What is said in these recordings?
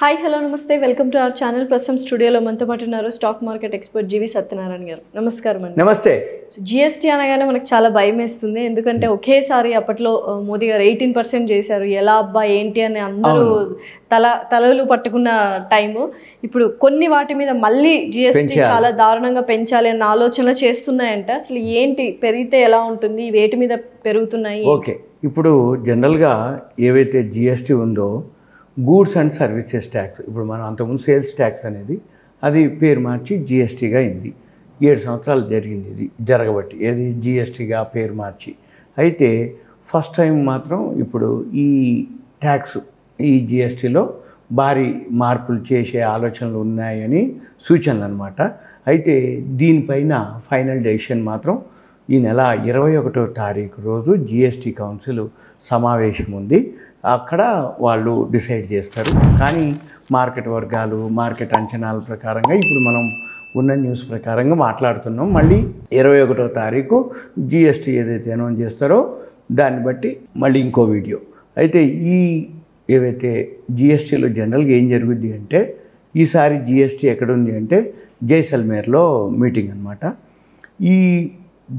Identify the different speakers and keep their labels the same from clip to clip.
Speaker 1: Hi hello నమస్తే welcome to our channel. ప్రస్తుతం స్టూడియోలో మనతో పాటు ఉన్నారు స్టాక్ మార్కెట్ ఎక్స్పర్ట్ జీవి సత్యనారాయణ గారు. నమస్కారం అండి.
Speaker 2: నమస్తే.
Speaker 1: జిఎస్టీ అనగానే మనకు చాలా భయం వేస్తుంది. ఎందుకంటే ఒకేసారి అప్పట్లో మోదీ గారు 18% చేశారు. ఎలా అబ్బా ఏంటి అని అందరూ తలలు పట్టుకున్న టైము. ఇప్పుడు కొన్ని వాటి మీద మళ్ళీ జిఎస్టీ చాలా దారుణంగా పెంచాలి అన్న ఆలోచనలు చేస్తున్నాయంట. అసలు ఏంటి, పెరిగితే ఎలా ఉంటుంది, వేటి మీద పెరుగుతున్నాయి?
Speaker 2: ఓకే, ఇప్పుడు జనరల్గా ఏవైతే జిఎస్టీ ఉందో గూడ్స్ అండ్ సర్వీసెస్ ట్యాక్స్, ఇప్పుడు మనం అంతకుముందు సేల్స్ ట్యాక్స్ అనేది అది పేరు మార్చి జిఎస్టీగా అయింది. 7 సంవత్సరాలు జరిగింది ఇది జరగబట్టి, ఏది జిఎస్టీగా పేరు మార్చి. అయితే ఫస్ట్ టైం మాత్రం ఇప్పుడు ఈ ట్యాక్స్ ఈ జిఎస్టీలో భారీ మార్పులు చేసే ఆలోచనలు ఉన్నాయని సూచనలు అన్నమాట. అయితే దీనిపైన ఫైనల్ డెసిషన్ మాత్రం ఈ నెల 21వ తారీఖు రోజు జిఎస్టీ కౌన్సిల్ సమావేశం ఉంది. అక్కడ వాళ్ళు డిసైడ్ చేస్తారు. కానీ మార్కెట్ వర్గాలు, మార్కెట్ అంచనాల ప్రకారంగా ఇప్పుడు మనం ఉన్న న్యూస్ ప్రకారంగా మాట్లాడుతున్నాం. మళ్ళీ 21వ తారీఖు జిఎస్టీ ఏదైతే అనౌన్స్ చేస్తారో దాన్ని బట్టి మళ్ళీ ఇంకో వీడియో. అయితే ఈ ఏవైతే జిఎస్టీలో జనరల్గా ఏం జరుగుద్ది అంటే, ఈసారి జిఎస్టీ ఎక్కడుంది అంటే జైసల్మేర్లో మీటింగ్ అనమాట. ఈ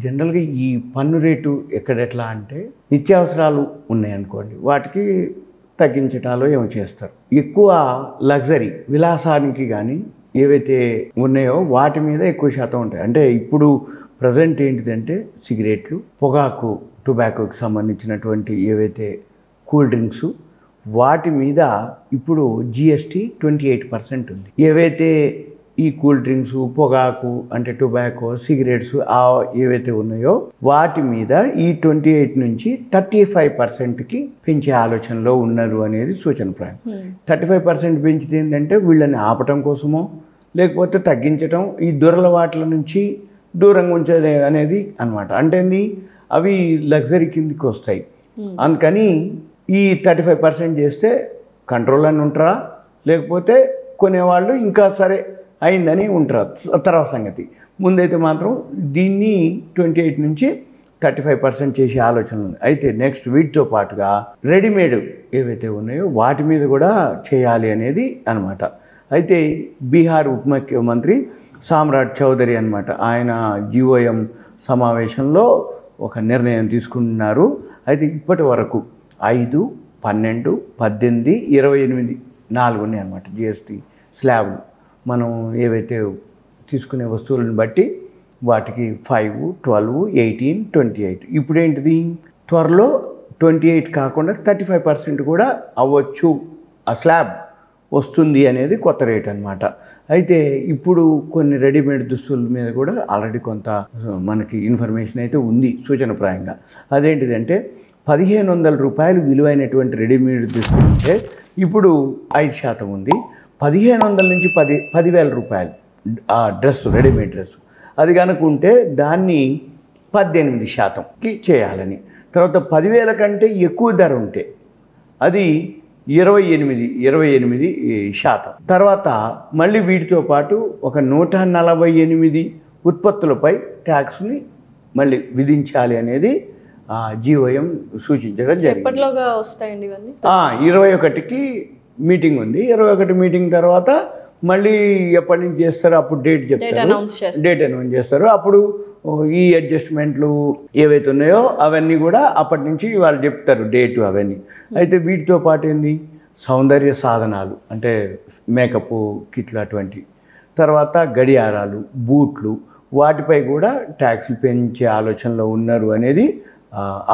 Speaker 2: జనరల్గా ఈ పన్ను రేటు ఎక్కడెట్లా అంటే, నిత్యావసరాలు ఉన్నాయనుకోండి వాటికి తగ్గించటాలో ఏమో చేస్తారు. ఎక్కువ లగ్జరీ విలాసానికి కానీ ఏవైతే ఉన్నాయో వాటి మీద ఎక్కువ శాతం ఉంటాయి. అంటే ఇప్పుడు ప్రజెంట్ ఏంటిదంటే సిగరెట్లు, పొగాకు, టొబాకోకి సంబంధించినటువంటి ఏవైతే కూల్ డ్రింక్స్ వాటి మీద ఇప్పుడు జిఎస్టీ 28% ఉంది. ఏవైతే ఈ కూల్ డ్రింక్స్, పొగాకు అంటే టొబాకో, సిగరెట్స్ ఏవైతే ఉన్నాయో వాటి మీద ఈ 28 నుంచి 35%కి పెంచే ఆలోచనలో ఉన్నారు అనేది సూచనప్రాయం. 35% పెంచితే ఏంటంటే వీళ్ళని ఆపటం కోసమో లేకపోతే తగ్గించటం, ఈ దురలవాట్ల నుంచి దూరంగా ఉంచేది అనేది అనమాట. అంటే అవి లగ్జరీ కిందికి వస్తాయి. అందుకని ఈ 35% చేస్తే కంట్రోల్ అని ఉంటారా, లేకపోతే కొనేవాళ్ళు ఇంకా సరే అయిందని ఉంటారు తర్వాత సంగతి. ముందైతే మాత్రం దీన్ని 28 నుంచి 35% చేసే ఆలోచన ఉంది. అయితే నెక్స్ట్ వీటితో పాటుగా రెడీమేడ్ ఏవైతే ఉన్నాయో వాటి మీద కూడా చేయాలి అనేది అనమాట. అయితే బీహార్ ఉప ముఖ్యమంత్రి సామ్రాట్ చౌదరి అనమాట, ఆయన జిఓఎం సమావేశంలో ఒక నిర్ణయం తీసుకున్నారు. అయితే ఇప్పటి వరకు 5, 12, 18, 28 4 ఉన్నాయి అనమాట జిఎస్టీ స్లాబ్లు. మనం ఏవైతే తీసుకునే వస్తువులను బట్టి వాటికి 5, 12, 18, 28. ఇప్పుడు ఏంటిది, త్వరలో 28 కాకుండా 35% కూడా అవ్వచ్చు, ఆ స్లాబ్ వస్తుంది అనేది కొత్త రేట్ అనమాట. అయితే ఇప్పుడు కొన్ని రెడీమేడ్ దుస్తుల మీద కూడా ఆల్రెడీ కొంత మనకి ఇన్ఫర్మేషన్ అయితే ఉంది సూచనప్రాయంగా. అదేంటిదంటే 1500 రూపాయలు విలువైనటువంటి రెడీమేడ్ దుస్తులు ఉంటే ఇప్పుడు 5% ఉంది. 1500 నుంచి 10,000 రూపాయలు ఆ డ్రెస్, రెడీమేడ్ డ్రెస్ అది కనుక ఉంటే దాన్ని 18%కి చేయాలని. తర్వాత 10,000 కంటే ఎక్కువ ధర ఉంటే అది 28%. తర్వాత మళ్ళీ వీటితో పాటు ఒక 148 ఉత్పత్తులపై ట్యాక్స్ని మళ్ళీ విధించాలి అనేది జిఓఎం సూచించడం జరిగింది.
Speaker 1: ఎప్పటిలోగా వస్తాయండి ఇవన్నీ?
Speaker 2: 21కి మీటింగ్ ఉంది. 21 మీటింగ్ తర్వాత మళ్ళీ ఎప్పటి నుంచి చేస్తారో అప్పుడు డేట్ చెప్తారు, డేట్ అనౌన్స్ చేస్తారు. అప్పుడు ఈ అడ్జస్ట్మెంట్లు ఏవైతే ఉన్నాయో అవన్నీ కూడా అప్పటి నుంచి వాళ్ళు చెప్తారు డేటు అవన్నీ. అయితే వీటితో పాటు ఏంది, సౌందర్య సాధనాలు అంటే మేకప్ కిట్లు అటువంటి, తర్వాత గడియారాలు, బూట్లు వాటిపై కూడా ట్యాక్స్లు పెంచే ఆలోచనలో ఉన్నారు అనేది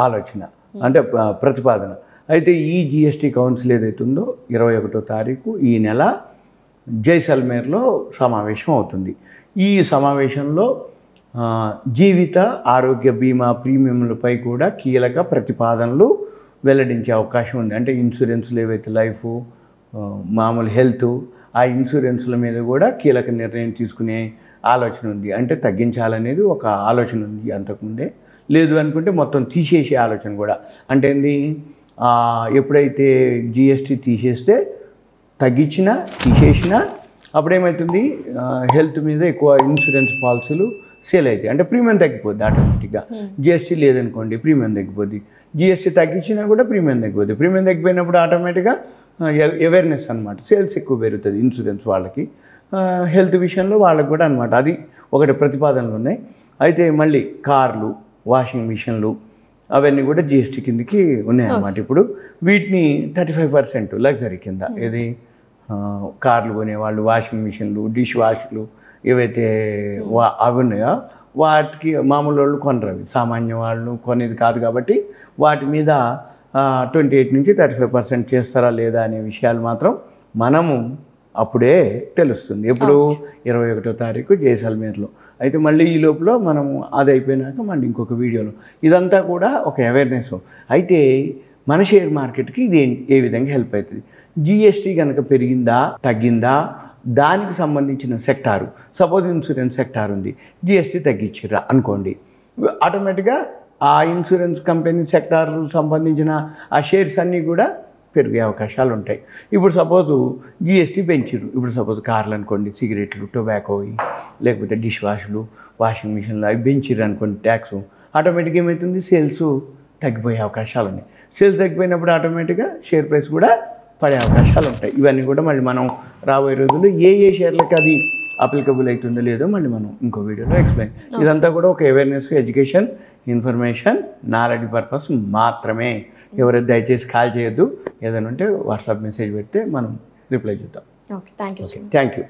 Speaker 2: ఆలోచన అంటే ప్రతిపాదన. అయితే ఈ జిఎస్టీ కౌన్సిల్ ఏదైతే ఉందో 21వ తారీఖు ఈ నెల జైసల్మేర్లో సమావేశం అవుతుంది. ఈ సమావేశంలో జీవిత ఆరోగ్య బీమా ప్రీమియంలపై కూడా కీలక ప్రతిపాదనలు వెల్లడించే అవకాశం ఉంది. అంటే ఇన్సూరెన్స్లు ఏవైతే లైఫ్, మామూలు హెల్త్, ఆ ఇన్సూరెన్స్ల మీద కూడా కీలక నిర్ణయం తీసుకునే ఆలోచన ఉంది. అంటే తగ్గించాలనేది ఒక ఆలోచన ఉంది అంతకుముందే. లేదు అనుకుంటే మొత్తం తీసేసే ఆలోచన కూడా. అంటే ఎప్పుడైతే జిఎస్టీ తీసేస్తే, తగ్గించినా తీసేసినా అప్పుడేమవుతుంది, హెల్త్ మీద ఎక్కువ ఇన్సూరెన్స్ పాలసీలు సేల్ అవుతాయి. అంటే ప్రీమియం తగ్గిపోద్ది ఆటోమేటిక్గా. జిఎస్టీ లేదనుకోండి ప్రీమియం తగ్గిపోద్ది. జిఎస్టీ తగ్గించినా కూడా ప్రీమియం తగ్గిపోద్ది. ప్రీమియం తగ్గిపోయినప్పుడు ఆటోమేటిక్గా అవేర్నెస్ అనమాట. సేల్స్ ఎక్కువ పెరుగుతుంది ఇన్సూరెన్స్ వాళ్ళకి. హెల్త్ విషయంలో వాళ్ళకి కూడా అనమాట. అది ఒకటి ప్రతిపాదనలు ఉన్నాయి. అయితే మళ్ళీ కార్లు, వాషింగ్ మిషన్లు అవన్నీ కూడా జిఎస్టీ కిందకి ఉన్నాయన్నమాట. ఇప్పుడు వీటిని 35% లగ్జరీ కింద, ఏది కార్లు కొనేవాళ్ళు, వాషింగ్ మిషన్లు, డిష్ వాష్లు ఏవైతే అవి ఉన్నాయో వాటికి మామూలు వాళ్ళు కొనరు, అవి సామాన్య వాళ్ళు కొనేది కాదు. కాబట్టి వాటి మీద 28 నుంచి 35% చేస్తారా లేదా అనే విషయాలు మాత్రం మనము అప్పుడే తెలుస్తుంది. ఎప్పుడు 21వ తారీఖు జైసల్మేర్లో. అయితే మళ్ళీ ఈ లోపల మనము అది అయిపోయినాక మళ్ళీ ఇంకొక వీడియోలో ఇదంతా కూడా ఒక అవేర్నెస్. అయితే మన షేర్ మార్కెట్కి ఇది ఏ విధంగా హెల్ప్ అవుతుంది, జిఎస్టీ కనుక పెరిగిందా తగ్గిందా, దానికి సంబంధించిన సెక్టారు, సపోజ్ ఇన్సూరెన్స్ సెక్టార్ ఉంది, జిఎస్టీ తగ్గించారా అనుకోండి, ఆటోమేటిక్గా ఆ ఇన్సూరెన్స్ కంపెనీ సెక్టార్ సంబంధించిన ఆ షేర్స్ అన్నీ కూడా పెరిగే అవకాశాలు ఉంటాయి. ఇప్పుడు సపోజు జిఎస్టీ పెంచారు, ఇప్పుడు సపోజ్ కార్లు అనుకోండి, సిగరెట్లు, టొబాకోవి, లేకపోతే డిష్ వాష్లు, వాషింగ్ మిషన్లు అవి పెంచారు అనుకోండి ట్యాక్స్, ఆటోమేటిక్గా ఏమవుతుంది, సేల్స్ తగ్గిపోయే అవకాశాలు ఉన్నాయి. సేల్స్ తగ్గిపోయినప్పుడు ఆటోమేటిక్గా షేర్ ప్రైస్ కూడా పడే అవకాశాలు ఉంటాయి. ఇవన్నీ కూడా మళ్ళీ మనం రాబోయే రోజుల్లో ఏ షేర్లకి అది అప్లికబుల్ అవుతుందో లేదో మళ్ళీ మనం ఇంకో వీడియోలో ఎక్స్ప్లెయిన్. ఇదంతా కూడా ఒక awareness, education, information, knowledge purpose మాత్రమే. ఎవరైతే దయచేసి కాల్ చేయొద్దు, ఏదైనా ఉంటే వాట్సాప్ మెసేజ్ పెడితే మనం రిప్లై చేద్దాం.
Speaker 1: Okay, thank you.
Speaker 2: Thank you.